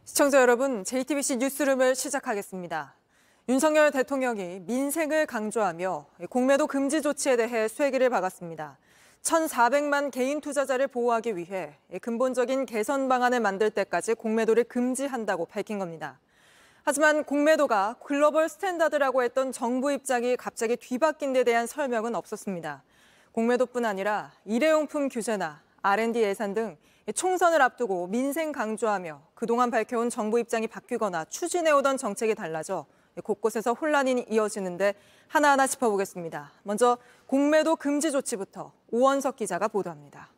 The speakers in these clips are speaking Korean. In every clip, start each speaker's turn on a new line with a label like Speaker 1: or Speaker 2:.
Speaker 1: 시청자 여러분, JTBC 뉴스룸을 시작하겠습니다. 윤석열 대통령이 민생을 강조하며 공매도 금지 조치에 대해 쐐기를 박았습니다. 1,400만 개인 투자자를 보호하기 위해 근본적인 개선 방안을 만들 때까지 공매도를 금지한다고 밝힌 겁니다. 하지만 공매도가 글로벌 스탠다드라고 했던 정부 입장이 갑자기 뒤바뀐 데 대한 설명은 없었습니다. 공매도뿐 아니라 일회용품 규제나 R&D 예산 등 총선을 앞두고 민생 강조하며 그동안 밝혀온 정부 입장이 바뀌거나 추진해오던 정책이 달라져 곳곳에서 혼란이 이어지는데 하나하나 짚어보겠습니다. 먼저 공매도 금지 조치부터 오원석 기자가 보도합니다.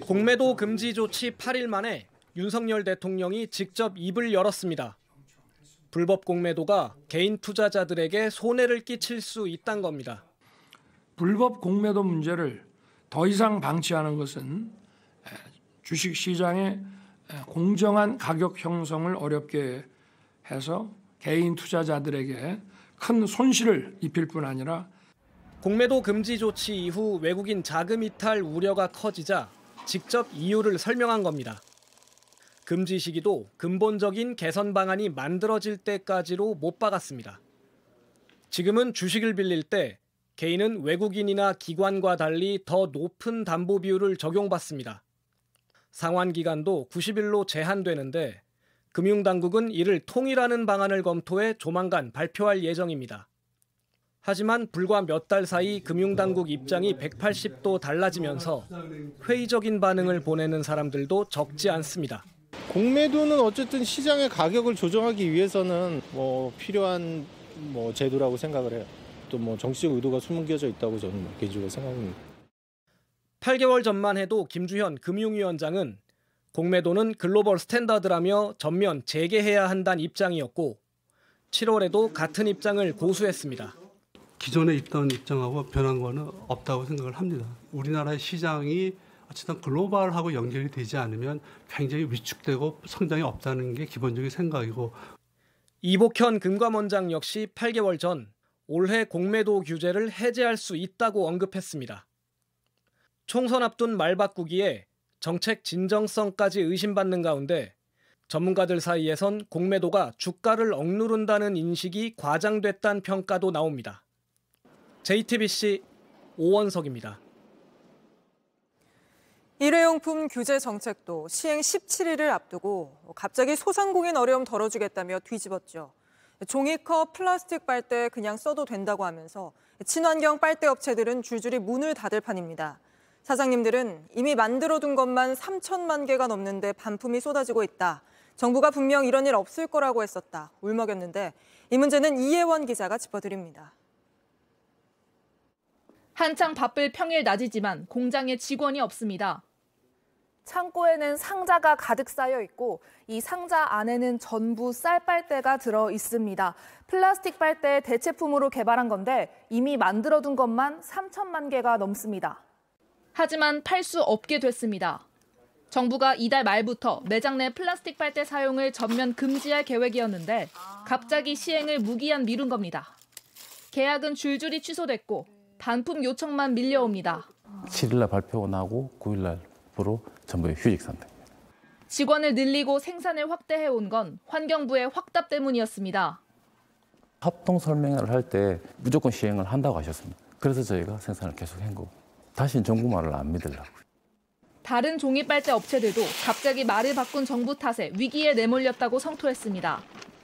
Speaker 2: 공매도 금지 조치 8일 만에 윤석열 대통령이 직접 입을 열었습니다. 불법 공매도가 개인 투자자들에게 손해를 끼칠 수 있다는 겁니다.
Speaker 3: 불법 공매도 문제를 더 이상 방치하는 것은 주식시장의 공정한 가격 형성을 어렵게 해서 개인 투자자들에게 큰 손실을 입힐 뿐 아니라
Speaker 2: 공매도 금지 조치 이후 외국인 자금 이탈 우려가 커지자 직접 이유를 설명한 겁니다. 금지 시기도 근본적인 개선 방안이 만들어질 때까지로 못 박았습니다. 지금은 주식을 빌릴 때 개인은 외국인이나 기관과 달리 더 높은 담보 비율을 적용받습니다. 상환 기간도 90일로 제한되는데 금융당국은 이를 통일하는 방안을 검토해 조만간 발표할 예정입니다. 하지만 불과 몇 달 사이 금융당국 입장이 180도 달라지면서 회의적인 반응을 보내는 사람들도 적지 않습니다.
Speaker 4: 공매도는 어쨌든 시장의 가격을 조정하기 위해서는 필요한 제도라고 생각을 해요. 또 정치적 의도가 숨겨져 있다고 저는 개인적으로 생각합니다.
Speaker 2: 8개월 전만 해도 김주현 금융위원장은 공매도는 글로벌 스탠다드라며 전면 재개해야 한다는 입장이었고 7월에도 같은 입장을 고수했습니다.
Speaker 5: 기존에 있던 입장하고 변한 거는 없다고 생각을 합니다. 우리나라의 시장이 어쨌든 글로벌하고 연결이 되지 않으면 굉장히 위축되고 성장이 없다는 게 기본적인 생각이고
Speaker 2: 이복현 금감원장 역시 8개월 전 올해 공매도 규제를 해제할 수 있다고 언급했습니다. 총선 앞둔 말 바꾸기에 정책 진정성까지 의심받는 가운데 전문가들 사이에선 공매도가 주가를 억누른다는 인식이 과장됐다는 평가도 나옵니다. JTBC 오원석입니다.
Speaker 1: 일회용품 규제 정책도 시행 17일을 앞두고 갑자기 소상공인 어려움 덜어주겠다며 뒤집었죠. 종이컵, 플라스틱 빨대 그냥 써도 된다고 하면서 친환경 빨대 업체들은 줄줄이 문을 닫을 판입니다. 사장님들은 이미 만들어둔 것만 3천만 개가 넘는데 반품이 쏟아지고 있다. 정부가 분명 이런 일 없을 거라고 했었다. 울먹였는데 이 문제는 이혜원 기자가 짚어드립니다.
Speaker 6: 한창 바쁠 평일 낮이지만 공장에 직원이 없습니다.
Speaker 7: 창고에는 상자가 가득 쌓여 있고 이 상자 안에는 전부 쌀빨대가 들어 있습니다. 플라스틱 빨대 대체품으로 개발한 건데 이미 만들어둔 것만 3천만 개가 넘습니다.
Speaker 6: 하지만 팔 수 없게 됐습니다. 정부가 이달 말부터 매장 내 플라스틱 빨대 사용을 전면 금지할 계획이었는데 갑자기 시행을 무기한 미룬 겁니다. 계약은 줄줄이 취소됐고 반품 요청만 밀려옵니다.
Speaker 8: 7일날 발표가 나고 9일날부로 전부 휴직 상태입니다.
Speaker 6: 직원을 늘리고 생산을 확대해온 건 환경부의 확답 때문이었습니다.
Speaker 8: 합동 설명회를 할 때 무조건 시행을 한다고 하셨습니다. 그래서 저희가 생산을 계속한 거고 다시는 정부 말을 안 믿으려고요.
Speaker 6: 다른 종이 빨대 업체들도 갑자기 말을 바꾼 정부 탓에 위기에 내몰렸다고 성토했습니다.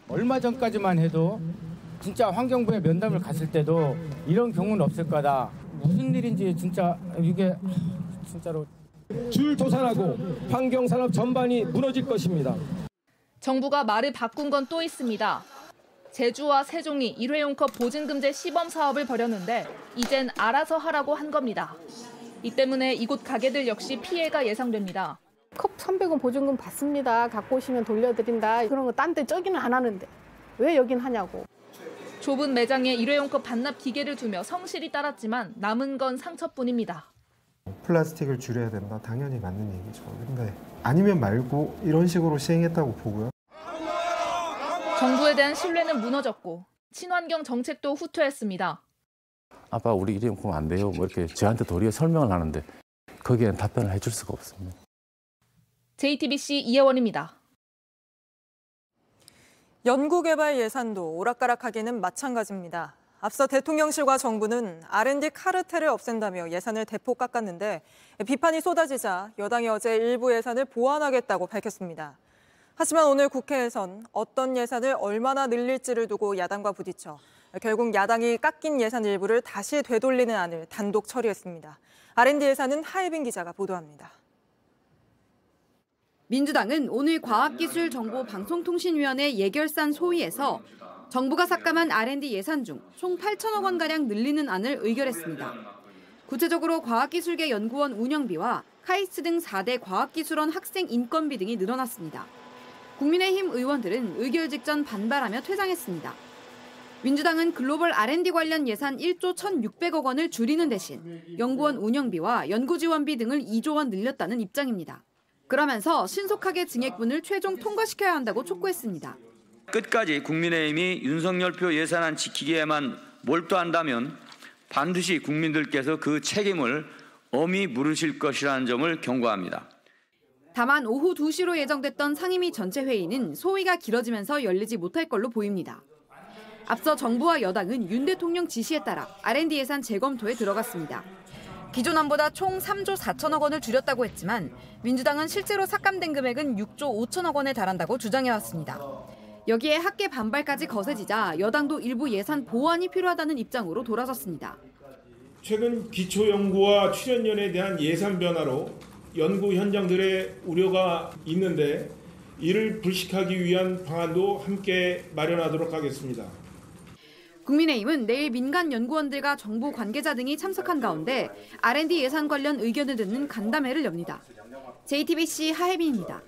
Speaker 9: 얼마 전까지만 해도 진짜 환경부에 면담을 갔을 때도 이런 경우는 없을 거다. 무슨 일인지 진짜 이게 진짜로
Speaker 10: 줄 도산하고 환경산업 전반이 무너질 것입니다.
Speaker 6: 정부가 말을 바꾼 건 또 있습니다. 제주와 세종이 일회용컵 보증금제 시범 사업을 벌였는데 이젠 알아서 하라고 한 겁니다. 이 때문에 이곳 가게들 역시 피해가 예상됩니다.
Speaker 11: 컵 300원 보증금 받습니다. 갖고 오시면 돌려드린다. 그런 거 딴 데 저기는 안 하는데 왜 여긴 하냐고.
Speaker 6: 좁은 매장에 일회용컵 반납 기계를 두며 성실히 따랐지만 남은 건 상처뿐입니다.
Speaker 12: 플라스틱을 줄여야 된다. 당연히 맞는 얘기죠. 근데 아니면 말고 이런 식으로 시행했다고 보고요.
Speaker 6: 정부에 대한 신뢰는 무너졌고 친환경 정책도 후퇴했습니다.
Speaker 8: 아빠 우리 일회용품 안 돼요. 이렇게 저한테 도리어 설명을 하는데 거기에는 답변을 해줄 수가 없습니다.
Speaker 6: JTBC 이혜원입니다.
Speaker 1: 연구개발 예산도 오락가락하기는 마찬가지입니다. 앞서 대통령실과 정부는 R&D 카르텔을 없앤다며 예산을 대폭 깎았는데 비판이 쏟아지자 여당이 어제 일부 예산을 보완하겠다고 밝혔습니다. 하지만 오늘 국회에선 어떤 예산을 얼마나 늘릴지를 두고 야당과 부딪혀 결국 야당이 깎인 예산 일부를 다시 되돌리는 안을 단독 처리했습니다. R&D 예산은 하예빈 기자가 보도합니다.
Speaker 13: 민주당은 오늘 과학기술정보방송통신위원회 예결산 소위에서 정부가 삭감한 R&D 예산 중 총 8천억 원가량 늘리는 안을 의결했습니다. 구체적으로 과학기술계 연구원 운영비와 카이스트 등 4대 과학기술원 학생 인건비 등이 늘어났습니다. 국민의힘 의원들은 의결 직전 반발하며 퇴장했습니다. 민주당은 글로벌 R&D 관련 예산 1조 1,600억 원을 줄이는 대신 연구원 운영비와 연구지원비 등을 2조 원 늘렸다는 입장입니다. 그러면서 신속하게 증액분을 최종 통과시켜야 한다고 촉구했습니다.
Speaker 14: 끝까지 국민의힘이 윤석열 표 예산안 지키기에만 몰두한다면 반드시 국민들께서 그 책임을 엄히 물으실 것이라는 점을 경고합니다.
Speaker 13: 다만 오후 2시로 예정됐던 상임위 전체 회의는 소위가 길어지면서 열리지 못할 걸로 보입니다. 앞서 정부와 여당은 윤 대통령 지시에 따라 R&D 예산 재검토에 들어갔습니다. 기존 안보다 총 3조 4천억 원을 줄였다고 했지만 민주당은 실제로 삭감된 금액은 6조 5천억 원에 달한다고 주장해왔습니다. 여기에 학계 반발까지 거세지자 여당도 일부 예산 보완이 필요하다는 입장으로 돌아섰습니다.
Speaker 15: 최근 기초연구와 출연연에 대한 예산 변화로 연구 현장들의 우려가 있는데 이를 불식하기 위한 방안도 함께 마련하도록 하겠습니다.
Speaker 13: 국민의힘은 내일 민간 연구원들과 정부 관계자 등이 참석한 가운데 R&D 예산 관련 의견을 듣는 간담회를 엽니다. JTBC 하혜빈입니다.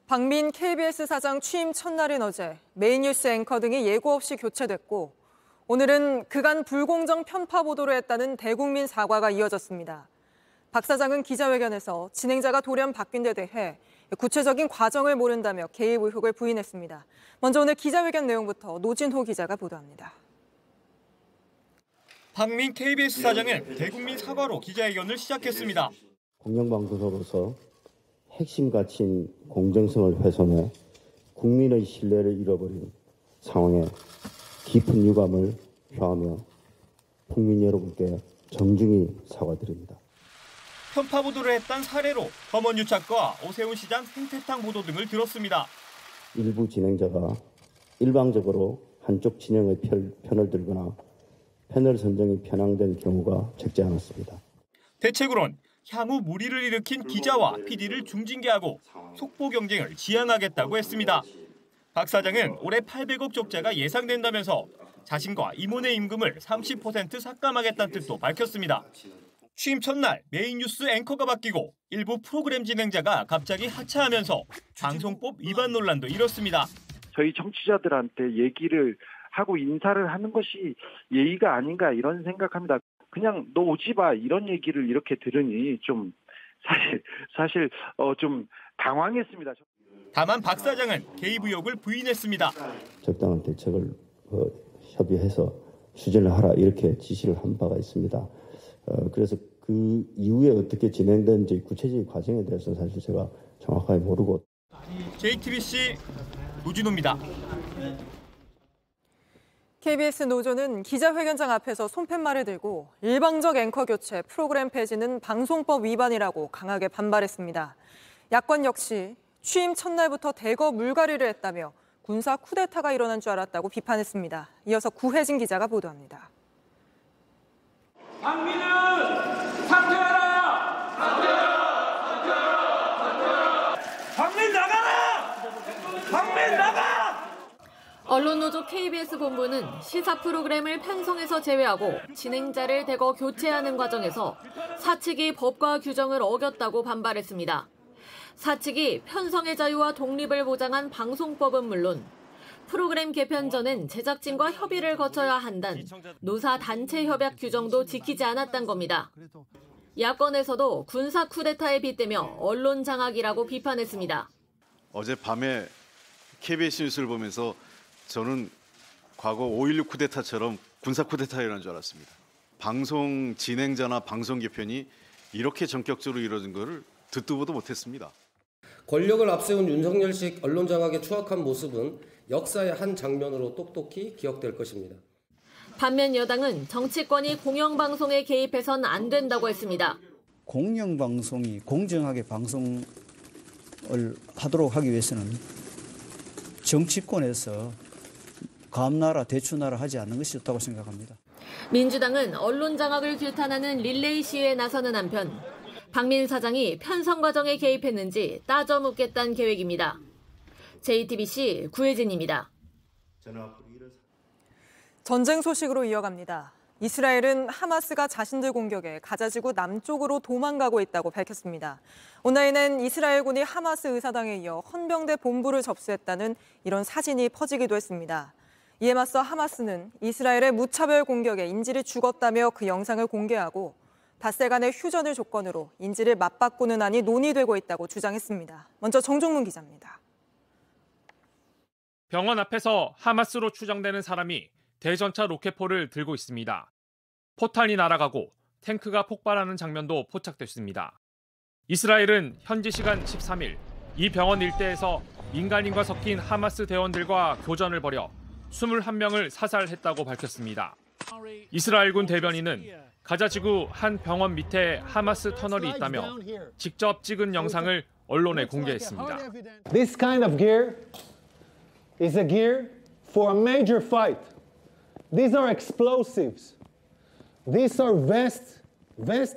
Speaker 1: 박민 KBS 사장 취임 첫날인 어제 메인 뉴스 앵커 등이 예고 없이 교체됐고 오늘은 그간 불공정 편파 보도를 했다는 대국민 사과가 이어졌습니다. 박 사장은 기자회견에서 진행자가 돌연 바뀐 데 대해 구체적인 과정을 모른다며 개입 의혹을 부인했습니다. 먼저 오늘 기자회견 내용부터 노진호 기자가 보도합니다.
Speaker 16: 박민 KBS 사장은 대국민 사과로 기자회견을 시작했습니다.
Speaker 17: 공영방송으로서 핵심 가치인 공정성을 훼손해 국민의 신뢰를 잃어버린 상황에 깊은 유감을 표하며 국민 여러분께 정중히 사과드립니다.
Speaker 16: 편파 보도를 했던 사례로 검언유착과 오세훈 시장 생태탕 보도 등을 들었습니다.
Speaker 17: 일부 진행자가 일방적으로 한쪽 진영의 편을 들거나 패널 선정이 편향된 경우가 적지 않았습니다.
Speaker 16: 대책으론 향후 무리를 일으킨 기자와 PD를 중징계하고 속보 경쟁을 지양하겠다고 했습니다. 박 사장은 올해 800억 적자가 예상된다면서 자신과 임원의 임금을 30% 삭감하겠다는 뜻도 밝혔습니다. 취임 첫날 메인 뉴스 앵커가 바뀌고 일부 프로그램 진행자가 갑자기 하차하면서 방송법 위반 논란도 일었습니다.
Speaker 18: 저희 정치자들한테 얘기를 하고 인사를 하는 것이 예의가 아닌가 이런 생각합니다. 그냥 너 오지 마 이런 얘기를 이렇게 들으니 좀 사실 좀 당황했습니다.
Speaker 16: 다만 박 사장은 개입 의혹을 부인했습니다.
Speaker 17: 적당한 대책을 협의해서 수정을 하라 이렇게 지시를 한 바가 있습니다. 그래서 그 이후에 어떻게 진행된지 구체적인 과정에 대해서 사실 제가 정확하게 모르고.
Speaker 16: JTBC 노진호입니다.
Speaker 1: KBS 노조는 기자회견장 앞에서 손팻말을 들고 일방적 앵커 교체, 프로그램 폐지는 방송법 위반이라고 강하게 반발했습니다. 야권 역시 취임 첫날부터 대거 물갈이를 했다며 군사 쿠데타가 일어난 줄 알았다고 비판했습니다. 이어서 구혜진 기자가 보도합니다.
Speaker 19: 박민은 사퇴하라! 사퇴하라! 박민 나가라! 박민 나가!
Speaker 20: 언론노조 KBS 본부는 시사 프로그램을 편성해서 제외하고 진행자를 대거 교체하는 과정에서 사측이 법과 규정을 어겼다고 반발했습니다. 사측이 편성의 자유와 독립을 보장한 방송법은 물론 프로그램 개편 전엔 제작진과 협의를 거쳐야 한다는 노사 단체 협약 규정도 지키지 않았단 겁니다. 야권에서도 군사 쿠데타에 빗대며 언론 장악이라고 비판했습니다.
Speaker 21: 어젯밤에 KBS 뉴스를 보면서 저는 과거 5.16 쿠데타처럼 군사 쿠데타가 일어난 줄 알았습니다. 방송 진행자나 방송 개편이 이렇게 전격적으로 이루어진 것을 듣도 보도 못했습니다.
Speaker 3: 권력을 앞세운 윤석열식 언론 장악의 추악한 모습은 역사의 한 장면으로 똑똑히 기억될 것입니다.
Speaker 20: 반면 여당은 정치권이 공영방송에 개입해선 안 된다고 했습니다.
Speaker 22: 공영방송이 공정하게 방송을 하도록 하기 위해서는 정치권에서 감나라 대추나라 하지 않는 것이 좋다고 생각합니다.
Speaker 20: 민주당은 언론 장악을 규탄하는 릴레이 시위에 나서는 한편 박민 사장이 편성 과정에 개입했는지 따져 묻겠다는 계획입니다. JTBC 구혜진입니다.
Speaker 1: 전쟁 소식으로 이어갑니다. 이스라엘은 하마스가 자신들 공격에 가자지구 남쪽으로 도망가고 있다고 밝혔습니다. 온라인엔 이스라엘군이 하마스 의사당에 이어 헌병대 본부를 접수했다는 이런 사진이 퍼지기도 했습니다. 이에 맞서 하마스는 이스라엘의 무차별 공격에 인질이 죽었다며 그 영상을 공개하고 닷새 간의 휴전을 조건으로 인질을 맞바꾸는 안이 논의되고 있다고 주장했습니다. 먼저 정종문 기자입니다.
Speaker 23: 병원 앞에서 하마스로 추정되는 사람이 대전차 로켓포를 들고 있습니다. 포탄이 날아가고 탱크가 폭발하는 장면도 포착됐습니다. 이스라엘은 현지 시간 13일 이 병원 일대에서 민간인과 섞인 하마스 대원들과 교전을 벌여 21명을 사살했다고 밝혔습니다. 이스라엘군 대변인은 가자지구 한 병원 밑에 하마스 터널이 있다며 직접 찍은 영상을 언론에 공개했습니다.
Speaker 24: This kind of gear is a gear for a major fight. These are explosives. These are vests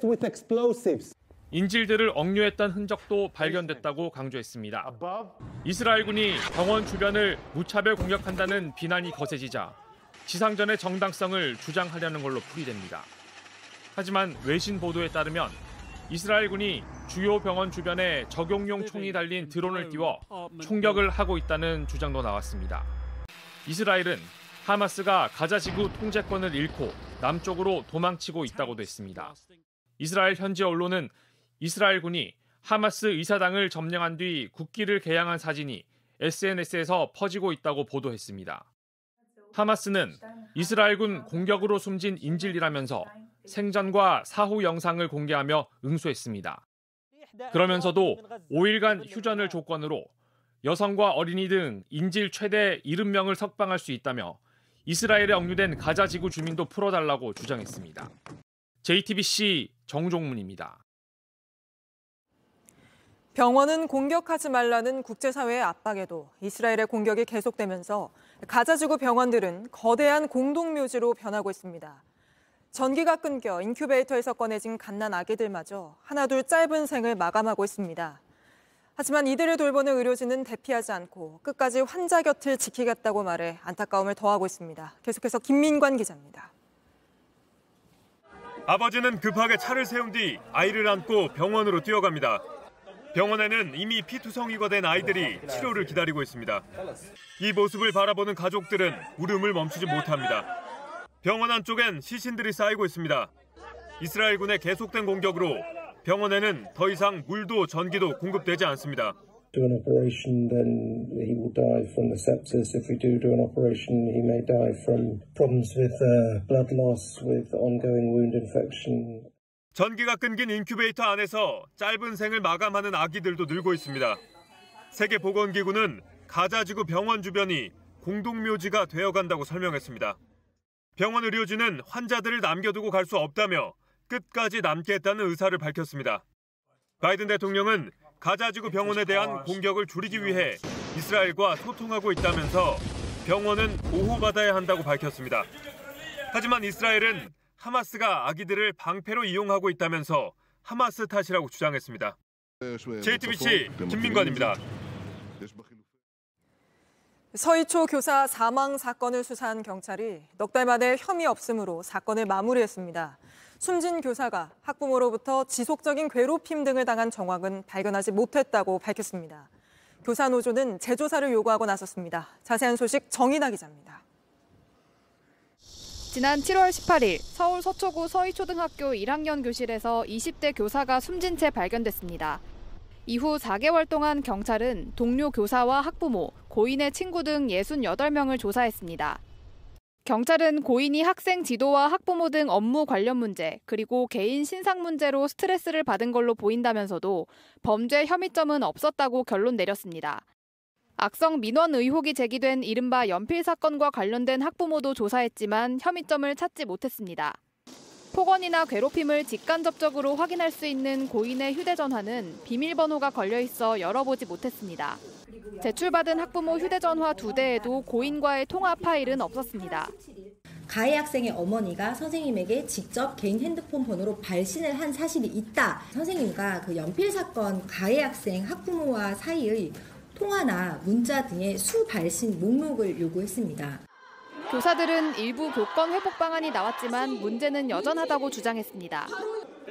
Speaker 24: with explosives.
Speaker 23: 인질들을 억류했던 흔적도 발견됐다고 강조했습니다. 이스라엘군이 병원 주변을 무차별 공격한다는 비난이 거세지자 지상전의 정당성을 주장하려는 걸로 풀이됩니다. 하지만 외신 보도에 따르면 이스라엘군이 주요 병원 주변에 적용용 총이 달린 드론을 띄워 총격을 하고 있다는 주장도 나왔습니다. 이스라엘은 하마스가 가자지구 통제권을 잃고 남쪽으로 도망치고 있다고도 했습니다. 이스라엘 현지 언론은 이스라엘군이 하마스 의사당을 점령한 뒤 국기를 개양한 사진이 SNS에서 퍼지고 있다고 보도했습니다. 하마스는 이스라엘군 공격으로 숨진 인질이라면서 생전과 사후 영상을 공개하며 응수했습니다. 그러면서도 5일간 휴전을 조건으로 여성과 어린이 등 인질 최대 70명을 석방할 수 있다며 이스라엘에 억류된 가자지구 주민도 풀어달라고 주장했습니다. JTBC 정종문입니다.
Speaker 1: 병원은 공격하지 말라는 국제사회의 압박에도 이스라엘의 공격이 계속되면서 가자지구 병원들은 거대한 공동묘지로 변하고 있습니다. 전기가 끊겨 인큐베이터에서 꺼내진 갓난 아기들마저 하나둘 짧은 생을 마감하고 있습니다. 하지만 이들을 돌보는 의료진은 대피하지 않고 끝까지 환자 곁을 지키겠다고 말해 안타까움을 더하고 있습니다. 계속해서 김민관 기자입니다.
Speaker 16: 아버지는 급하게 차를 세운 뒤 아이를 안고 병원으로 뛰어갑니다. 병원에는 이미 피투성이가 된 아이들이 치료를 기다리고 있습니다. 이 모습을 바라보는 가족들은 울음을 멈추지 못합니다. 병원 안쪽엔 시신들이 쌓이고 있습니다. 이스라엘군의 계속된 공격으로 병원에는 더 이상 물도 전기도 공급되지 않습니다.
Speaker 25: Do an operation, then he will die from the sepsis. If we do an operation, he may die from problems with blood loss, with ongoing wound infection.
Speaker 16: 전기가 끊긴 인큐베이터 안에서 짧은 생을 마감하는 아기들도 늘고 있습니다. 세계보건기구는 가자지구 병원 주변이 공동묘지가 되어간다고 설명했습니다. 병원 의료진은 환자들을 남겨두고 갈 수 없다며 끝까지 남겠다는 의사를 밝혔습니다. 바이든 대통령은 가자지구 병원에 대한 공격을 줄이기 위해 이스라엘과 소통하고 있다면서 병원은 보호받아야 한다고 밝혔습니다. 하지만 이스라엘은 하마스가 아기들을 방패로 이용하고 있다면서 하마스 탓이라고 주장했습니다. JTBC 김민관입니다.
Speaker 1: 서희초 교사 사망 사건을 수사한 경찰이 넉 달 만에 혐의 없음으로 사건을 마무리했습니다. 숨진 교사가 학부모로부터 지속적인 괴롭힘 등을 당한 정황은 발견하지 못했다고 밝혔습니다. 교사 노조는 재조사를 요구하고 나섰습니다. 자세한 소식 정인아 기자입니다.
Speaker 26: 지난 7월 18일 서울 서초구 서희초등학교 1학년 교실에서 20대 교사가 숨진 채 발견됐습니다. 이후 4개월 동안 경찰은 동료 교사와 학부모, 고인의 친구 등 68명을 조사했습니다. 경찰은 고인이 학생 지도와 학부모 등 업무 관련 문제, 그리고 개인 신상 문제로 스트레스를 받은 걸로 보인다면서도 범죄 혐의점은 없었다고 결론 내렸습니다. 악성 민원 의혹이 제기된 이른바 연필 사건과 관련된 학부모도 조사했지만 혐의점을 찾지 못했습니다. 폭언이나 괴롭힘을 직간접적으로 확인할 수 있는 고인의 휴대전화는 비밀번호가 걸려 있어 열어보지 못했습니다. 제출받은 학부모 휴대전화 2대에도 고인과의 통화 파일은 없었습니다.
Speaker 2: 가해 학생의 어머니가 선생님에게 직접 개인 핸드폰 번호로 발신을 한 사실이 있다. 선생님과 그 연필 사건 가해 학생 학부모와 사이의 통화나 문자 등의 수발신 목록을 요구했습니다.
Speaker 26: 교사들은 일부 교권 회복 방안이 나왔지만 문제는 여전하다고 주장했습니다.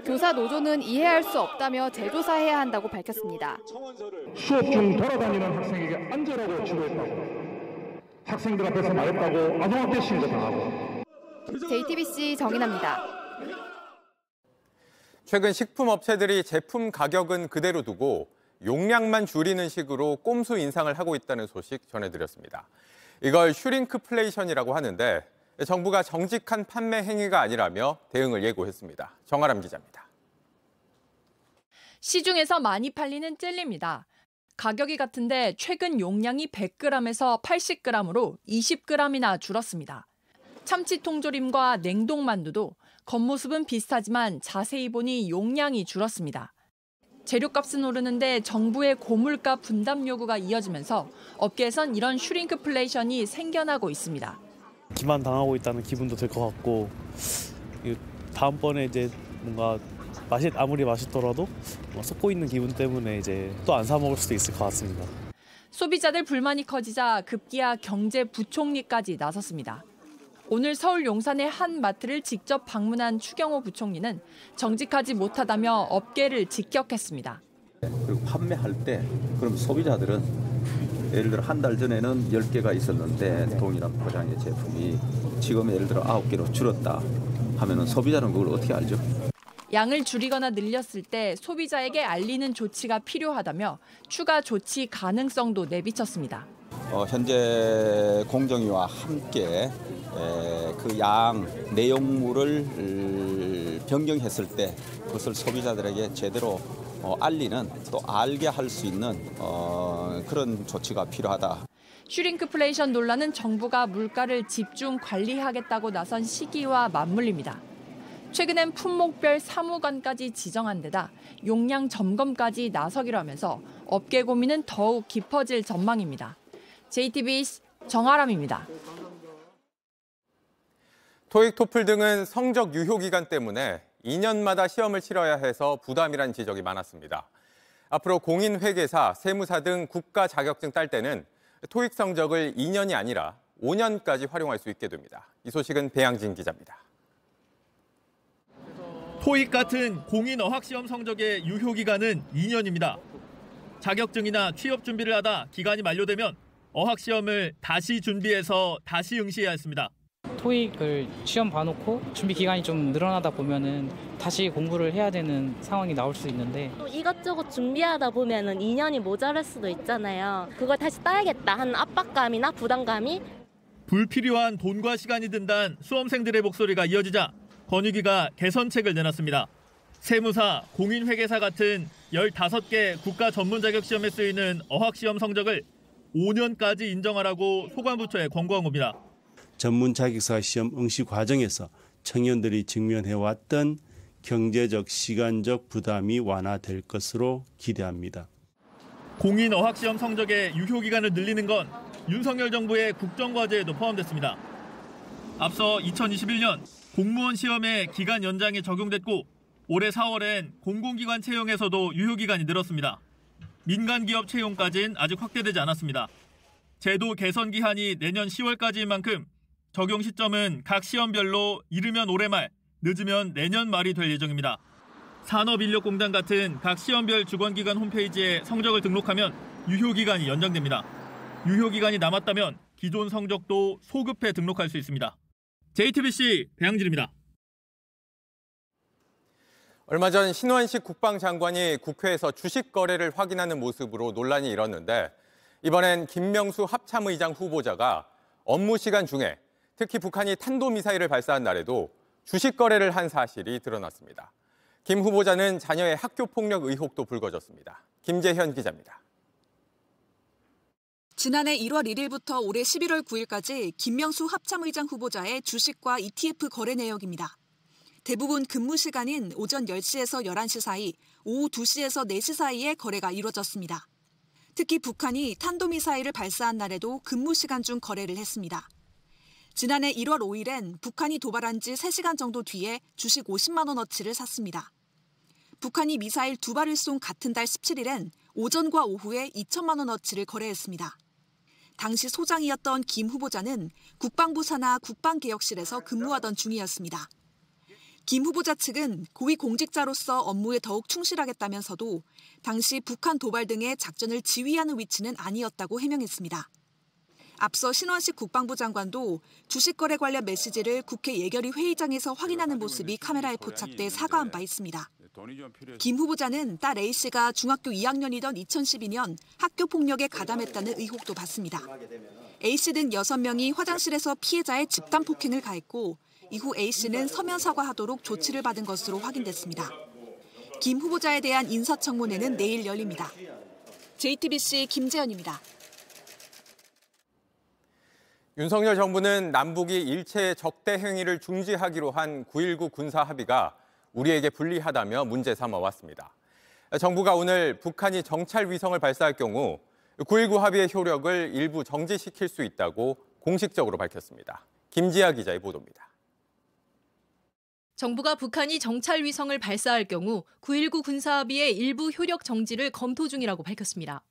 Speaker 26: 교사 노조는 이해할 수 없다며 재조사해야 한다고 밝혔습니다.
Speaker 4: 수업 중 돌아다니는 학생에게 앉으라고 지도했다고, 학생들 앞에서 말했다고 아동학대 신고당하고.
Speaker 26: JTBC 정인아입니다.
Speaker 5: 최근 식품업체들이 제품 가격은 그대로 두고 용량만 줄이는 식으로 꼼수 인상을 하고 있다는 소식 전해드렸습니다. 이걸 슈링크플레이션이라고 하는데 정부가 정직한 판매 행위가 아니라며 대응을 예고했습니다. 정아람 기자입니다.
Speaker 7: 시중에서 많이 팔리는 젤리입니다. 가격이 같은데 최근 용량이 100g에서 80g으로 20g이나 줄었습니다. 참치 통조림과 냉동만두도 겉모습은 비슷하지만 자세히 보니 용량이 줄었습니다. 재료값은 오르는데 정부의 고물가 분담 요구가 이어지면서 업계에선 이런 슈링크플레이션이 생겨나고 있습니다.
Speaker 9: 기만당하고 있다는 기분도 들 것 같고, 다음번에 이제 뭔가 아무리 맛있더라도 쏟고 있는 기분 때문에 이제 또 안 사 먹을 수도 있을 것 같습니다.
Speaker 7: 소비자들 불만이 커지자 급기야 경제부총리까지 나섰습니다. 오늘 서울 용산의 한 마트를 직접 방문한 추경호 부총리는 정직하지 못하다며 업계를 직격했습니다.
Speaker 10: 그리고 판매할 때 그럼 소비자들은 예를 들어 한 달 전에는 10개가 있었는데 동일한 포장의 제품이 지금 예를 들어 9개로 줄었다 하면은 소비자는 그걸 어떻게 알죠?
Speaker 7: 양을 줄이거나 늘렸을 때 소비자에게 알리는 조치가 필요하다며 추가 조치 가능성도 내비쳤습니다.
Speaker 10: 현재 공정위와 함께 그 양 내용물을 변경했을 때 그것을 소비자들에게 제대로 알리는, 또 알게 할 수 있는 그런 조치가 필요하다.
Speaker 7: 슈링크플레이션 논란은 정부가 물가를 집중 관리하겠다고 나선 시기와 맞물립니다. 최근엔 품목별 사무관까지 지정한 데다 용량 점검까지 나서기로 하면서 업계 고민은 더욱 깊어질 전망입니다. JTBC 정아람입니다.
Speaker 5: 토익, 토플 등은 성적 유효 기간 때문에 2년마다 시험을 치러야 해서 부담이란 지적이 많았습니다. 앞으로 공인회계사, 세무사 등 국가 자격증 딸 때는 토익 성적을 2년이 아니라 5년까지 활용할 수 있게 됩니다. 이 소식은 배양진 기자입니다.
Speaker 16: 토익 같은 공인 어학시험 성적의 유효 기간은 2년입니다. 자격증이나 취업 준비를 하다 기간이 만료되면 어학시험을 다시 준비해서 다시 응시해야 했습니다.
Speaker 27: 토익을 시험 봐놓고 준비 기간이 좀 늘어나다 보면은 다시 공부를 해야 되는 상황이 나올 수 있는데,
Speaker 28: 또 이것저것 준비하다 보면은 2년이 모자랄 수도 있잖아요. 그걸 다시 따야겠다 하는 압박감이나 부담감이.
Speaker 16: 불필요한 돈과 시간이 든다는 수험생들의 목소리가 이어지자 권익위가 개선책을 내놨습니다. 세무사, 공인회계사 같은 15개 국가 전문 자격 시험에 쓰이는 어학시험 성적을 5년까지 인정하라고 소관부처에 권고한 겁니다.
Speaker 29: 전문 자격사 시험 응시 과정에서 청년들이 직면해왔던 경제적, 시간적 부담이 완화될 것으로 기대합니다.
Speaker 16: 공인 어학시험 성적의 유효 기간을 늘리는 건 윤석열 정부의 국정과제에도 포함됐습니다. 앞서 2021년 공무원 시험의 기간 연장이 적용됐고 올해 4월엔 공공기관 채용에서도 유효 기간이 늘었습니다. 민간 기업 채용까지는 아직 확대되지 않았습니다. 제도 개선 기한이 내년 10월까지인 만큼 적용 시점은 각 시험별로 이르면 올해 말, 늦으면 내년 말이 될 예정입니다. 산업인력공단 같은 각 시험별 주관기관 홈페이지에 성적을 등록하면 유효기간이 연장됩니다. 유효기간이 남았다면 기존 성적도 소급해 등록할 수 있습니다. JTBC 배양진입니다.
Speaker 5: 얼마 전 신원식 국방장관이 국회에서 주식 거래를 확인하는 모습으로 논란이 일었는데 이번엔 김명수 합참의장 후보자가 업무 시간 중에 특히 북한이 탄도미사일을 발사한 날에도 주식 거래를 한 사실이 드러났습니다. 김 후보자는 자녀의 학교 폭력 의혹도 불거졌습니다. 김재현 기자입니다.
Speaker 6: 지난해 1월 1일부터 올해 11월 9일까지 김명수 합참의장 후보자의 주식과 ETF 거래 내역입니다. 대부분 근무 시간인 오전 10시에서 11시 사이, 오후 2시에서 4시 사이에 거래가 이루어졌습니다. 특히 북한이 탄도미사일을 발사한 날에도 근무 시간 중 거래를 했습니다. 지난해 1월 5일엔 북한이 도발한 지 3시간 정도 뒤에 주식 50만 원어치를 샀습니다. 북한이 미사일 2발을 쏜 같은 달 17일엔 오전과 오후에 2천만 원어치를 거래했습니다. 당시 소장이었던 김 후보자는 국방부 산하 국방개혁실에서 근무하던 중이었습니다. 김 후보자 측은 고위공직자로서 업무에 더욱 충실하겠다면서도 당시 북한 도발 등의 작전을 지휘하는 위치는 아니었다고 해명했습니다. 앞서 신원식 국방부 장관도 주식거래 관련 메시지를 국회 예결위 회의장에서 확인하는 모습이 카메라에 포착돼 사과한 바 있습니다. 김 후보자는 딸 A씨가 중학교 2학년이던 2012년 학교 폭력에 가담했다는 의혹도 받습니다. A씨 등 6명이 화장실에서 피해자의 집단 폭행을 가했고 이후 A씨는 서면 사과하도록 조치를 받은 것으로 확인됐습니다. 김 후보자에 대한 인사청문회는 내일 열립니다. JTBC 김재현입니다.
Speaker 5: 윤석열 정부는 남북이 일체의 적대 행위를 중지하기로 한 9.19 군사 합의가 우리에게 불리하다며 문제 삼아왔습니다. 정부가 오늘 북한이 정찰 위성을 발사할 경우 9.19 합의의 효력을 일부 정지시킬 수 있다고 공식적으로 밝혔습니다. 김지아 기자의 보도입니다.
Speaker 7: 정부가 북한이 정찰 위성을 발사할 경우 9.19 군사 합의의 일부 효력 정지를 검토 중이라고 밝혔습니다.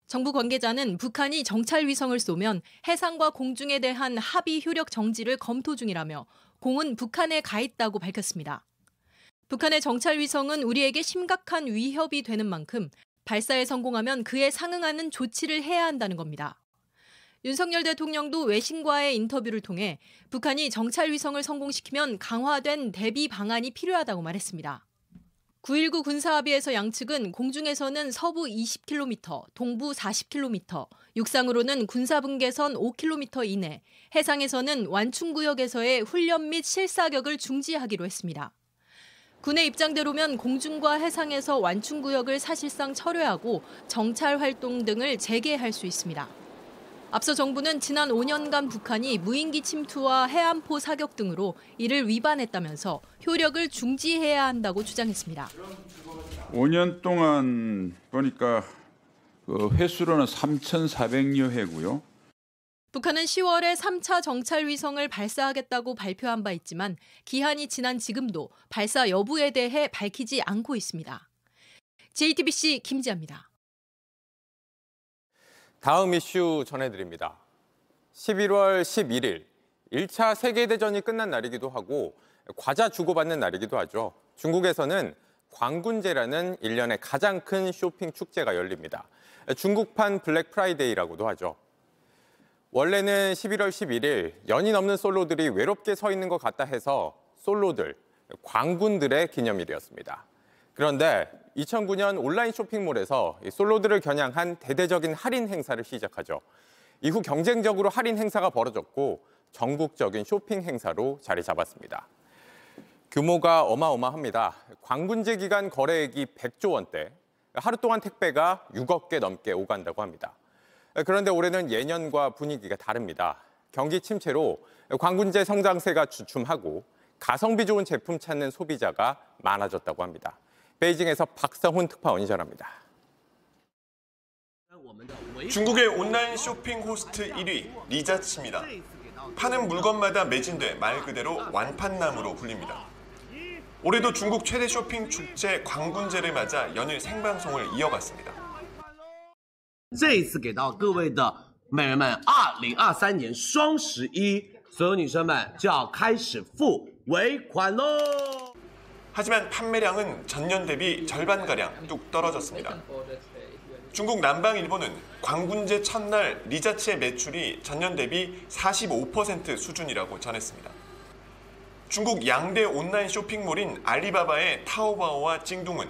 Speaker 7: 정부 관계자는 북한이 정찰 위성을 쏘면 해상과 공중에 대한 합의 효력 정지를 검토 중이라며 공은 북한에 가 있다고 밝혔습니다. 북한의 정찰 위성은 우리에게 심각한 위협이 되는 만큼 발사에 성공하면 그에 상응하는 조치를 해야 한다는 겁니다. 윤석열 대통령도 외신과의 인터뷰를 통해 북한이 정찰 위성을 성공시키면 강화된 대비 방안이 필요하다고 말했습니다. 9.19 군사합의에서 양측은 공중에서는 서부 20km, 동부 40km, 육상으로는 군사분계선 5km 이내, 해상에서는 완충구역에서의 훈련 및 실사격을 중지하기로 했습니다. 군의 입장대로면 공중과 해상에서 완충구역을 사실상 철회하고 정찰 활동 등을 재개할 수 있습니다. 앞서 정부는 지난 5년간 북한이 무인기 침투와 해안포 사격 등으로 이를 위반했다면서 효력을 중지해야 한다고 주장했습니다.
Speaker 8: 5년 동안 보니까 횟수로는 3,400여 회고요.
Speaker 7: 북한은 10월에 3차 정찰 위성을 발사하겠다고 발표한 바 있지만 기한이 지난 지금도 발사 여부에 대해 밝히지 않고 있습니다. JTBC 김지아입니다.
Speaker 5: 다음 이슈 전해드립니다. 11월 11일, 1차 세계대전이 끝난 날이기도 하고 과자 주고받는 날이기도 하죠. 중국에서는 광군제라는 1년의 가장 큰 쇼핑 축제가 열립니다. 중국판 블랙 프라이데이라고도 하죠. 원래는 11월 11일 연인 없는 솔로들이 외롭게 서 있는 것 같다 해서 솔로들, 광군들의 기념일이었습니다. 그런데 2009년 온라인 쇼핑몰에서 솔로들을 겨냥한 대대적인 할인 행사를 시작하죠. 이후 경쟁적으로 할인 행사가 벌어졌고 전국적인 쇼핑 행사로 자리 잡았습니다. 규모가 어마어마합니다. 광군제 기간 거래액이 100조 원대, 하루 동안 택배가 6억 개 넘게 오간다고 합니다. 그런데 올해는 예년과 분위기가 다릅니다. 경기 침체로 광군제 성장세가 주춤하고 가성비 좋은 제품 찾는 소비자가 많아졌다고 합니다. 베이징에서 박성훈 특파원이 전합니다.
Speaker 11: 중국의 온라인 쇼핑 호스트 1위 리자치입니다. 파는 물건마다 매진돼 말 그대로 완판남으로 불립니다. 올해도 중국 최대 쇼핑 축제 광군제를 맞아 연일 생방송을 이어갔습니다.
Speaker 12: 这一次给到各位的美人们，2023年双11，所有女生们就要开始付尾款喽。
Speaker 11: 하지만 판매량은 전년 대비 절반가량 뚝 떨어졌습니다. 중국 남방일보는 광군제 첫날 리자치의 매출이 전년 대비 45% 수준이라고 전했습니다. 중국 양대 온라인 쇼핑몰인 알리바바의 타오바오와 찡둥은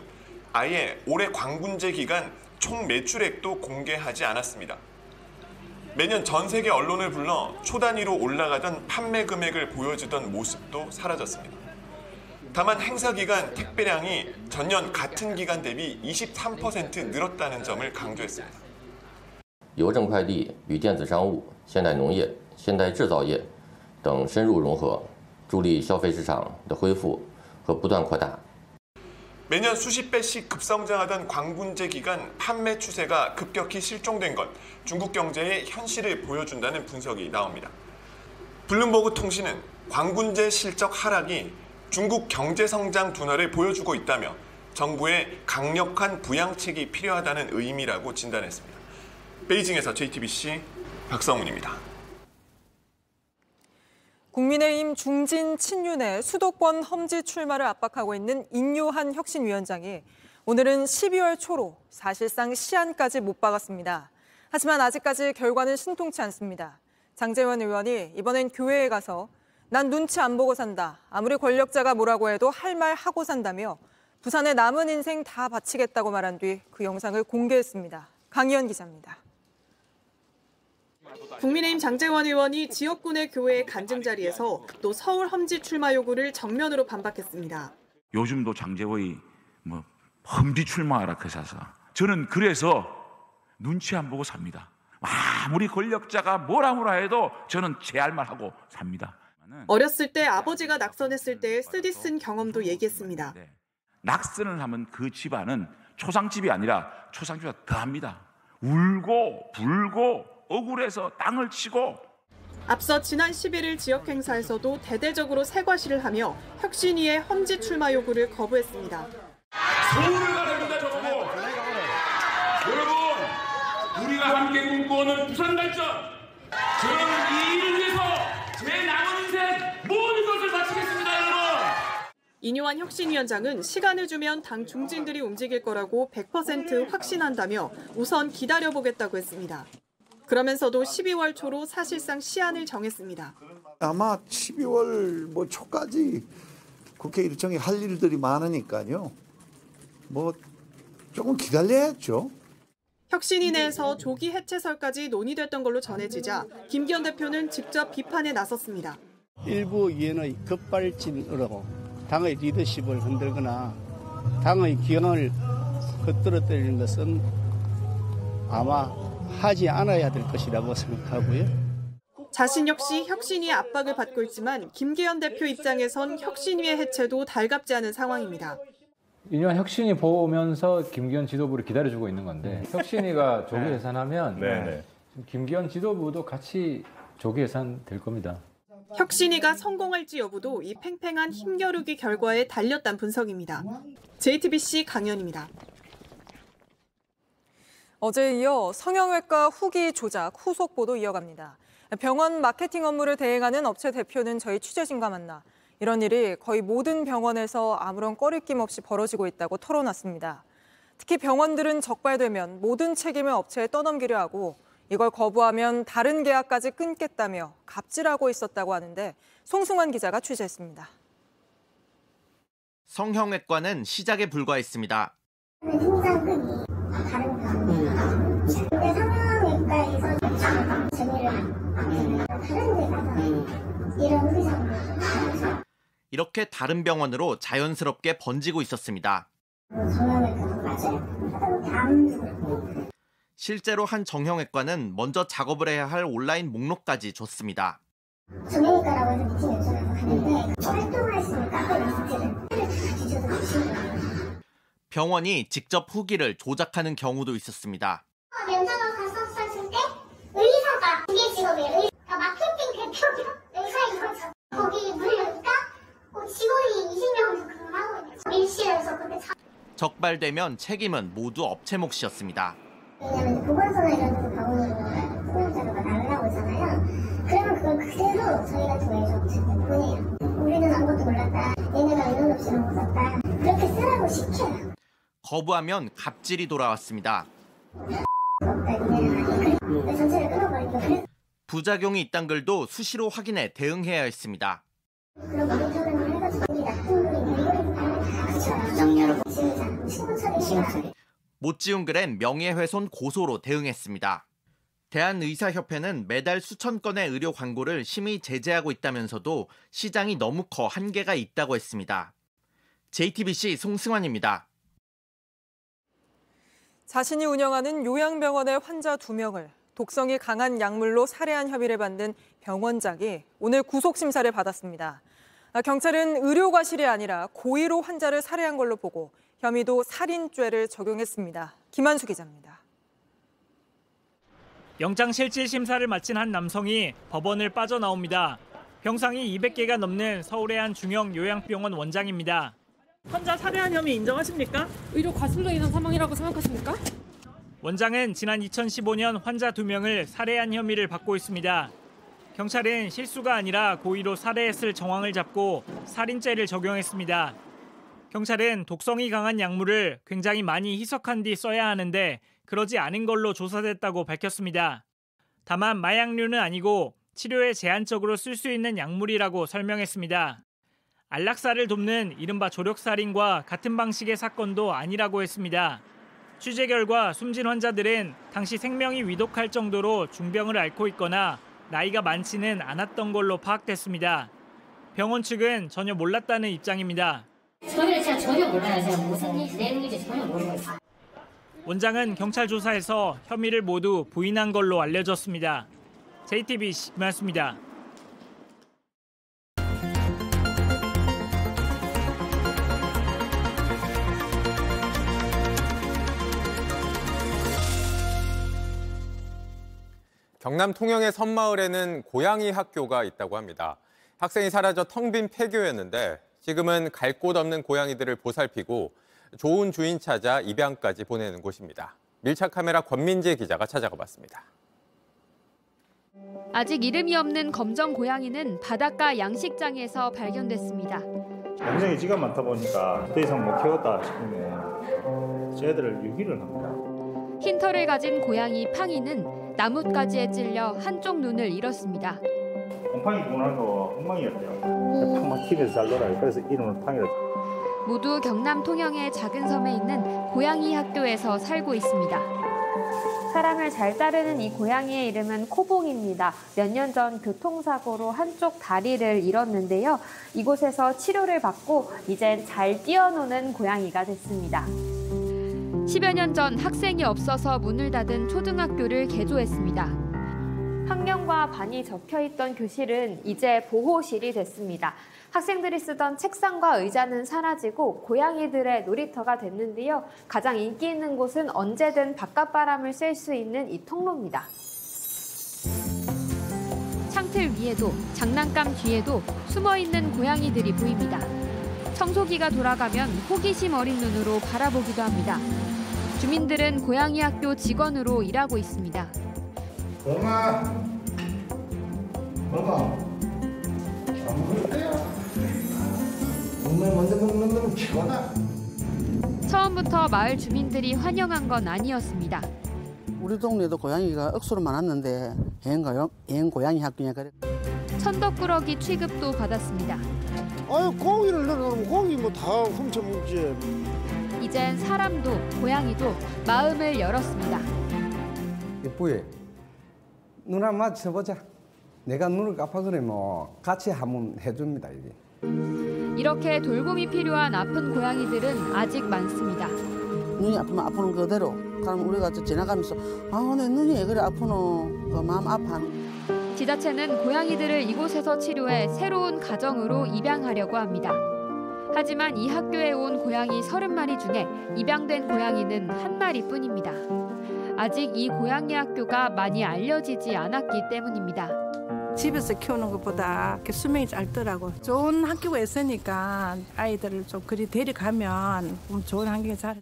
Speaker 11: 아예 올해 광군제 기간 총 매출액도 공개하지 않았습니다. 매년 전 세계 언론을 불러 초단위로 올라가던 판매 금액을 보여주던 모습도 사라졌습니다. 다만 행사 기간 택배량이 전년 같은 기간 대비 23% 늘었다는 점을 강조했습니다.
Speaker 3: 邮政快递与电子商务、现代农业、现代制造业等深入融合，助力消费市场的恢复和不断扩大。
Speaker 11: 매년 수십 배씩 급성장하던 광군제 기간 판매 추세가 급격히 실종된 건 중국 경제의 현실을 보여준다는 분석이 나옵니다. 블룸버그 통신은 광군제 실적 하락이 중국 경제 성장 둔화를 보여주고 있다며 정부의 강력한 부양책이 필요하다는 의미라고 진단했습니다. 베이징에서 JTBC 박성훈입니다.
Speaker 1: 국민의힘 중진 친윤의 수도권 험지 출마를 압박하고 있는 인요한 혁신위원장이 오늘은 12월 초로 사실상 시한까지 못 박았습니다. 하지만 아직까지 결과는 신통치 않습니다. 장제원 의원이 이번엔 교회에 가서 난 눈치 안 보고 산다. 아무리 권력자가 뭐라고 해도 할 말 하고 산다며 부산의 남은 인생 다 바치겠다고 말한 뒤 그 영상을 공개했습니다. 강희연 기자입니다.
Speaker 13: 국민의힘 장제원 의원이 지역군의 교회 간증 자리에서 또 서울 험지 출마 요구를 정면으로 반박했습니다.
Speaker 14: 요즘도 장제원이 험지 출마하라 하셔서 저는 그래서 눈치 안 보고 삽니다. 아무리 권력자가 뭐라 해도 저는 제 할 말 하고 삽니다.
Speaker 13: 어렸을 때 아버지가 낙선했을 때의 쓰디쓴 경험도 얘기했습니다.
Speaker 14: 낙선을 하면 그 집안은 초상집이 아니라 초상집보다 더합니다. 울고 불고 억울해서 땅을 치고.
Speaker 13: 앞서 지난 11일 지역 행사에서도 대대적으로 세과시를 하며 혁신위의 험지 출마 요구를 거부했습니다.
Speaker 14: 서울을 가랍니다, 저보고. 여러분, 우리가 함께 꿈꿔오는 부산 발전. 저는 이 일을 위해서 제 남은 인생 모든 것을 바치겠습니다, 여러분.
Speaker 13: 인요한 혁신위원장은 시간을 주면 당 중진들이 움직일 거라고 100% 확신한다며 우선 기다려보겠다고 했습니다. 그러면서도 12월 초로 사실상 시한을 정했습니다.
Speaker 15: 아마 12월 초까지 국회 일정이 할 일들이 많으니까요. 조금 기다려야죠.
Speaker 13: 혁신위 내에서 조기 해체설까지 논의됐던 걸로 전해지자 김기현 대표는 직접 비판에 나섰습니다.
Speaker 17: 일부 의원의 급발진으로 당의 리더십을 흔들거나 당의 기강을 헛떨어뜨리는 것은 아마 하지 않아야 될 것이라고 생각하고요.
Speaker 13: 자신 역시 혁신위의 압박을 받고 있지만 김기현 대표 입장에선 혁신위의 해체도 달갑지 않은 상황입니다.
Speaker 18: 인요한 혁신이 보면서 김기현 지도부를 기다려주고 있는 건데 혁신위가 조기 해산하면 김기현 지도부도 같이 조기 해산될 겁니다.
Speaker 13: 혁신위가 성공할지 여부도 이 팽팽한 힘겨루기 결과에 달렸다는 분석입니다. JTBC 강연입니다.
Speaker 1: 어제에 이어 성형외과 후기 조작 후속 보도 이어갑니다. 병원 마케팅 업무를 대행하는 업체 대표는 저희 취재진과 만나 이런 일이 거의 모든 병원에서 아무런 꺼리낌 없이 벌어지고 있다고 털어놨습니다. 특히 병원들은 적발되면 모든 책임을 업체에 떠넘기려 하고 이걸 거부하면 다른 계약까지 끊겠다며 갑질하고 있었다고 하는데 송승환 기자가 취재했습니다.
Speaker 19: 성형외과는 시작에 불과했습니다. 이렇게 다른 병원으로 자연스럽게 번지고 있었습니다. 실제로 한 정형외과는 먼저 작업을 해야 할 온라인 목록까지 줬습니다.
Speaker 21: 정형외과라고 해서 미팅 요청해서 가는데 활동할 수 있는 카페 리스트를 다 뒤져서 주신 거예요.
Speaker 19: 병원이 직접 후기를 조작하는 경우도 있었습니다.
Speaker 21: 면접을 갔었을 때 의사가 그게 직업이에요. 마케팅 대표가 의사인 거죠. 거기 물려니까 직원이 20명에서 근무하고 있는 거예요. 밀실에서 그렇게
Speaker 19: 적발되면 책임은 모두 업체 몫이었습니다.
Speaker 21: 왜냐하면 보건소나 이런 데서 병원으로 소형자료가 나가고 있잖아요. 그러면 그걸 그대로 저희가 도해줘 보내요. 우리는 아무것도 몰랐다. 얘네가 의논 없이 이런 거 썼다. 그렇게 쓰라고 시켜요.
Speaker 19: 거부하면 갑질이 돌아왔습니다.
Speaker 21: 전체를 끊어버리고.
Speaker 19: 부작용이 있단 글도 수시로 확인해 대응해야 했습니다.
Speaker 21: 그런 모니터링을 해가지고 이 나쁜 글이 부정료로 신고 처리.
Speaker 19: 못 지운 글엔 명예훼손 고소로 대응했습니다. 대한의사협회는 매달 수천 건의 의료 광고를 심의 제재하고 있다면서도 시장이 너무 커 한계가 있다고 했습니다. JTBC 송승환입니다.
Speaker 1: 자신이 운영하는 요양병원의 환자 2명을 독성이 강한 약물로 살해한 혐의를 받는 병원장이 오늘 구속심사를 받았습니다. 경찰은 의료과실이 아니라 고의로 환자를 살해한 걸로 보고 혐의도 살인죄를 적용했습니다. 김한수 기자입니다.
Speaker 2: 영장실질 심사를 마친 한 남성이 법원을 빠져나옵니다. 병상이 200개가 넘는 서울의 한 중형 요양병원 원장입니다.
Speaker 4: 환자 살해한 혐의 인정하십니까? 의료 과실로 인한 사망이라고 생각하십니까?
Speaker 2: 원장은 지난 2015년 환자 2명을 살해한 혐의를 받고 있습니다. 경찰은 실수가 아니라 고의로 살해했을 정황을 잡고 살인죄를 적용했습니다. 경찰은 독성이 강한 약물을 굉장히 많이 희석한 뒤 써야 하는데 그러지 않은 걸로 조사됐다고 밝혔습니다. 다만 마약류는 아니고 치료에 제한적으로 쓸 수 있는 약물이라고 설명했습니다. 안락사를 돕는 이른바 조력살인과 같은 방식의 사건도 아니라고 했습니다. 취재 결과 숨진 환자들은 당시 생명이 위독할 정도로 중병을 앓고 있거나 나이가 많지는 않았던 걸로 파악됐습니다. 병원 측은 전혀 몰랐다는 입장입니다.
Speaker 9: 저희는 제가 전혀 몰라요. 제가 무슨 내용인지 전혀 모르고 있어요.
Speaker 2: 원장은 경찰 조사에서 혐의를 모두 부인한 걸로 알려졌습니다. JTBC 김한수입니다.
Speaker 5: 경남 통영의 섬마을에는 고양이 학교가 있다고 합니다. 학생이 사라져 텅 빈 폐교였는데 지금은 갈 곳 없는 고양이들을 보살피고 좋은 주인 찾아 입양까지 보내는 곳입니다. 밀착 카메라 권민재 기자가 찾아가 봤습니다.
Speaker 20: 아직 이름이 없는 검정 고양이는 바닷가 양식장에서 발견됐습니다.
Speaker 22: 굉장히 쥐가 많다 보니까 더 이상 못 키웠다 싶으면 쟤들을 유기를 합니다.
Speaker 20: 흰 털을 가진 고양이 팡이는 나뭇가지에 찔려 한쪽 눈을 잃었습니다.
Speaker 22: 곰팡이 문화도 엉망이었대요. 팡만 TV에서 잘 놀아요. 그래서 이름을 팡이라고.
Speaker 20: 모두 경남 통영의 작은 섬에 있는 고양이 학교에서 살고 있습니다. 사람을 잘 따르는 이 고양이의 이름은 코봉입니다. 몇 년 전 교통사고로 한쪽 다리를 잃었는데요. 이곳에서 치료를 받고 이젠 잘 뛰어노는 고양이가 됐습니다. 10여 년 전 학생이 없어서 문을 닫은 초등학교를 개조했습니다. 학령과 반이 적혀있던 교실은 이제 보호실이 됐습니다. 학생들이 쓰던 책상과 의자는 사라지고 고양이들의 놀이터가 됐는데요. 가장 인기 있는 곳은 언제든 바깥바람을 쐴 수 있는 이 통로입니다. 창틀 위에도 장난감 뒤에도 숨어있는 고양이들이 보입니다. 청소기가 돌아가면 호기심 어린 눈으로 바라보기도 합니다. 주민들은 고양이 학교 직원으로 일하고 있습니다.
Speaker 15: 엄마, 안 먹을 거야? 엄마 먼저 먹는 놈은 최고다.
Speaker 20: 처음부터 마을 주민들이 환영한 건 아니었습니다.
Speaker 23: 우리 동네도 고양이가 억수로 많았는데 애행 고양이 학교냐 그래.
Speaker 20: 천덕꾸러기 취급도 받았습니다.
Speaker 15: 아유 고기를 넣어놓으면 고기 뭐 다 훔쳐먹지.
Speaker 20: 이젠 사람도 고양이도 마음을 열었습니다.
Speaker 24: 예쁘게 눈 한번 맞춰보자. 내가 눈을 갚아 그러면 같이 한번 해줍니다. 이게.
Speaker 20: 이렇게 돌봄이 필요한 아픈 고양이들은 아직 많습니다.
Speaker 23: 눈이 아프면 아프는 그대로. 그럼 우리가 지나가면서 내 눈이 왜 그래 아프노. 그 마음 아파하는.
Speaker 20: 지자체는 고양이들을 이곳에서 치료해 새로운 가정으로 입양하려고 합니다. 하지만 이 학교에 온 고양이 30마리 중에 입양된 고양이는 1마리뿐입니다. 아직 이 고양이 학교가 많이 알려지지 않았기 때문입니다.
Speaker 25: 집에서 키우는 것보다 수명이 짧더라고. 좋은 학교가 있으니까 아이들을 좀 그리 데려가면 좋은 환경에 잘.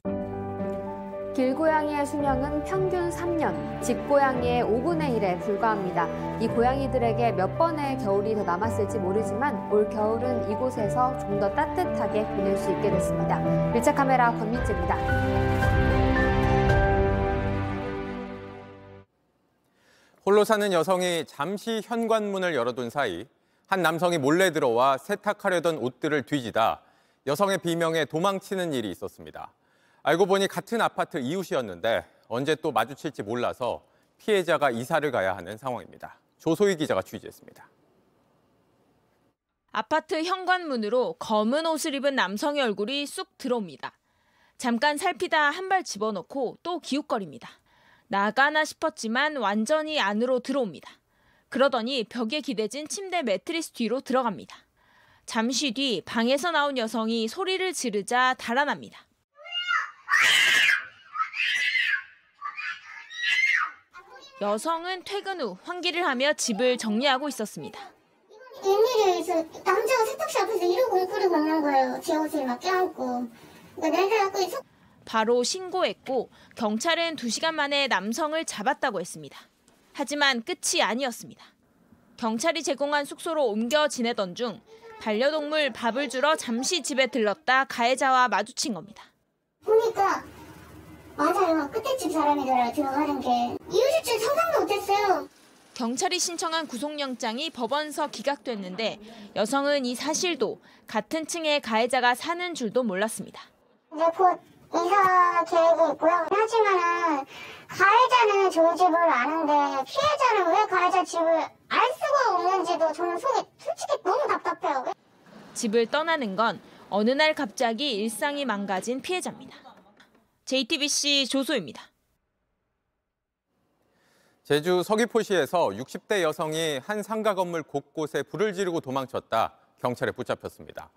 Speaker 20: 길고양이의 수명은 평균 3년, 집고양이의 5분의 1에 불과합니다. 이 고양이들에게 몇 번의 겨울이 더 남았을지 모르지만 올 겨울은 이곳에서 좀 더 따뜻하게 보낼 수 있게 됐습니다. 밀착 카메라 권민지입니다.
Speaker 5: 홀로 사는 여성이 잠시 현관문을 열어둔 사이 한 남성이 몰래 들어와 세탁하려던 옷들을 뒤지다 여성의 비명에 도망치는 일이 있었습니다. 알고 보니 같은 아파트 이웃이었는데 언제 또 마주칠지 몰라서 피해자가 이사를 가야 하는 상황입니다. 조소희 기자가 취재했습니다.
Speaker 6: 아파트 현관문으로 검은 옷을 입은 남성의 얼굴이 쑥 들어옵니다. 잠깐 살피다 한 발 집어넣고 또 기웃거립니다. 나가나 싶었지만 완전히 안으로 들어옵니다. 그러더니 벽에 기대진 침대 매트리스 뒤로 들어갑니다. 잠시 뒤 방에서 나온 여성이 소리를 지르자 달아납니다. 여성은 퇴근 후 환기를 하며 집을 정리하고 있었습니다.
Speaker 21: 웬일이에요. 남자가 세탁실 앞에서 이러고 웅크리고 있는 거예요. 제 옷을 막 껴안고.
Speaker 6: 바로 신고했고 경찰은 2시간 만에 남성을 잡았다고 했습니다. 하지만 끝이 아니었습니다. 경찰이 제공한 숙소로 옮겨 지내던 중 반려동물 밥을 주러 잠시 집에 들렀다 가해자와 마주친 겁니다.
Speaker 21: 보니까 맞아요. 끝에 집 사람이더라고요. 들어가는 게. 이웃일 줄 상상도 못했어요.
Speaker 6: 경찰이 신청한 구속영장이 법원서 기각됐는데 여성은 이 사실도 같은 층에 가해자가 사는 줄도 몰랐습니다.
Speaker 21: 이제 곧 이사 계획이 있고요. 하지만은 가해자는 저희 집을 아는데 피해자는 왜 가해자 집을 알 수가 없는지도 저는 속이 솔직히 너무 답답해요.
Speaker 6: 집을 떠나는 건 어느 날 갑자기 일상이 망가진 피해자입니다. JTBC 조소입니다.
Speaker 5: 제주 서귀포시에서 60대 여성이 한 상가 건물 곳곳에 불을 지르고 도망쳤다 경찰에 붙잡혔습니다.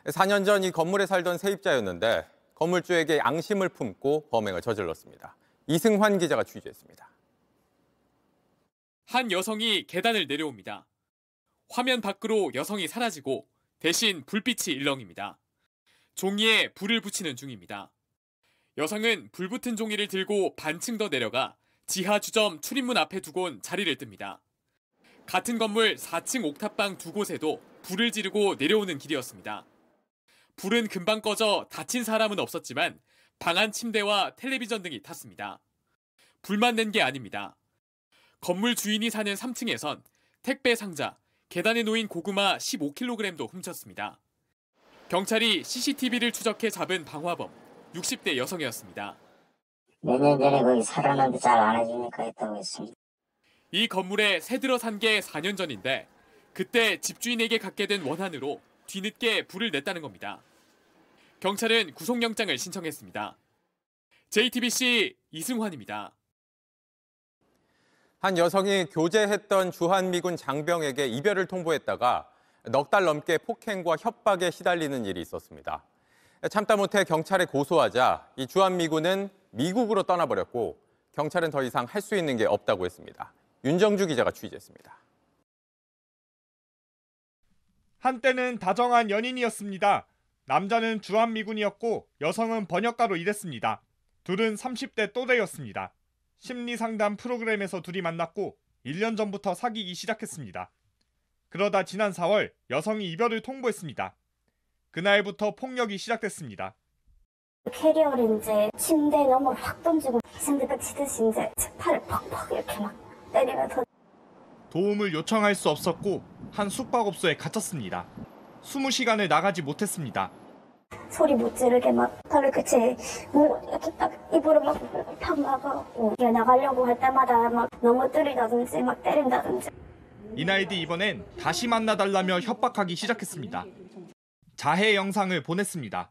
Speaker 5: 4년 전 이 건물에 살던 세입자였는데 건물주에게 양심을 품고 범행을 저질렀습니다. 이승환 기자가 취재했습니다.
Speaker 7: 한 여성이 계단을 내려옵니다. 화면 밖으로 여성이 사라지고 대신 불빛이 일렁입니다. 종이에 불을 붙이는 중입니다. 여성은 불붙은 종이를 들고 반층 더 내려가 지하 주점 출입문 앞에 두곤 자리를 뜹니다. 같은 건물 4층 옥탑방 2곳에도 불을 지르고 내려오는 길이었습니다. 불은 금방 꺼져 다친 사람은 없었지만 방 안 침대와 텔레비전 등이 탔습니다. 불만 낸 게 아닙니다. 건물 주인이 사는 3층에선 택배 상자, 계단에 놓인 고구마 15kg도 훔쳤습니다. 경찰이 CCTV를 추적해 잡은 방화범, 60대 여성이었습니다.
Speaker 9: 매년 전에 거기 살았는데 잘 안 해주니까 했다고 했습니다.
Speaker 7: 이 건물에 새 들어 산 게 4년 전인데 그때 집주인에게 갖게 된 원한으로 뒤늦게 불을 냈다는 겁니다. 경찰은 구속영장을 신청했습니다. JTBC 이승환입니다.
Speaker 5: 한 여성이 교제했던 주한미군 장병에게 이별을 통보했다가 넉 달 넘게 폭행과 협박에 시달리는 일이 있었습니다. 참다 못해 경찰에 고소하자 이 주한미군은 미국으로 떠나버렸고 경찰은 더 이상 할 수 있는 게 없다고 했습니다. 윤정주 기자가 취재했습니다.
Speaker 8: 한때는 다정한 연인이었습니다. 남자는 주한미군이었고 여성은 번역가로 일했습니다. 둘은 30대 또래였습니다. 심리상담 프로그램에서 둘이 만났고 1년 전부터 사귀기 시작했습니다. 그러다 지난 4월 여성이 이별을 통보했습니다. 그날부터 폭력이 시작됐습니다.
Speaker 21: 캐리어를 이제 침대에 너무 확 던지고 침대백 치듯이 이제 제 팔을 팍팍 이렇게 막 때리면서
Speaker 8: 도움을 요청할 수 없었고 한 숙박업소에 갇혔습니다. 20시간을 나가지 못했습니다.
Speaker 21: 소리 못 지르게 막 팔을 그치 뭐 이렇게 딱 입으로 막 팍 막아갖고 나가려고 할 때마다 막 넘어뜨리다든지 막 때린다든지.
Speaker 8: 이날 뒤 이번엔 다시 만나달라며 협박하기 시작했습니다. 자해 영상을 보냈습니다.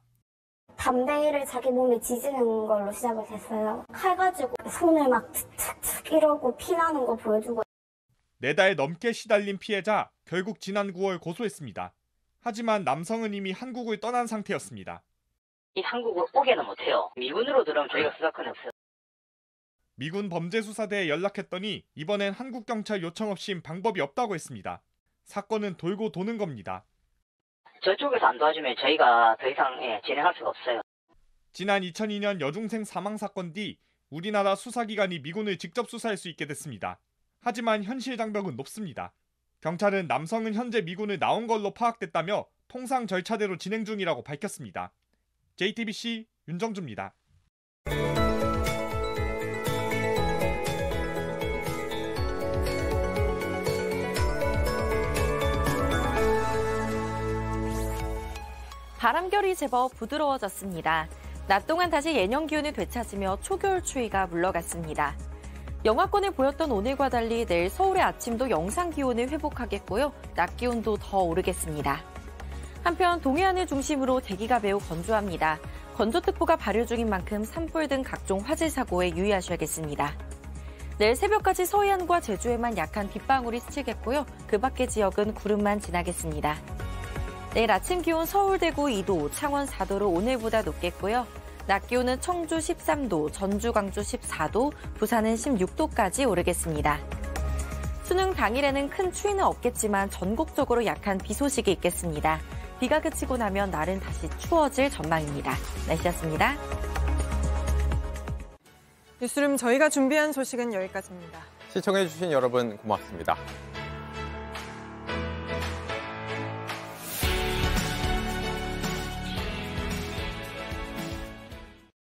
Speaker 21: 담배를 자기 몸에 지지는 걸로 시작을 했어요. 칼 가지고 손을 막 툭툭툭 이러고 피나는 거 보여주고.
Speaker 8: 4달 넘게 시달린 피해자 결국 지난 9월 고소했습니다. 하지만 남성은 이미 한국을 떠난 상태였습니다.
Speaker 10: 이 한국을 오게는 못해요. 미군으로 들어오면 저희가 수사권이 없어요.
Speaker 8: 미군 범죄수사대에 연락했더니 이번엔 한국경찰 요청 없인 방법이 없다고 했습니다. 사건은 돌고 도는 겁니다.
Speaker 10: 저쪽에서 안 도와주면 저희가 더 이상 진행할 수가 없어요.
Speaker 8: 지난 2002년 여중생 사망 사건 뒤 우리나라 수사기관이 미군을 직접 수사할 수 있게 됐습니다. 하지만 현실 장벽은 높습니다. 경찰은 남성은 현재 미군을 나온 걸로 파악됐다며 통상 절차대로 진행 중이라고 밝혔습니다. JTBC 윤정주입니다.
Speaker 16: 바람결이 제법 부드러워졌습니다. 낮 동안 다시 예년 기온을 되찾으며 초겨울 추위가 물러갔습니다.
Speaker 3: 영하권을 보였던 오늘과 달리 내일 서울의 아침도 영상 기온을 회복하겠고요. 낮 기온도 더 오르겠습니다. 한편 동해안을 중심으로 대기가 매우 건조합니다. 건조특보가 발효 중인 만큼 산불 등 각종 화재 사고에 유의하셔야겠습니다. 내일 새벽까지 서해안과 제주에만 약한 빗방울이 스치겠고요. 그 밖의 지역은 구름만 지나겠습니다. 내일 아침 기온 서울, 대구 2도, 창원 4도로 오늘보다 높겠고요. 낮 기온은 청주 13도, 전주, 광주 14도, 부산은 16도까지 오르겠습니다. 수능 당일에는 큰 추위는 없겠지만 전국적으로 약한 비 소식이 있겠습니다. 비가 그치고 나면 날은 다시 추워질 전망입니다. 날씨였습니다.
Speaker 1: 뉴스룸 저희가 준비한 소식은 여기까지입니다.
Speaker 5: 시청해주신 여러분 고맙습니다.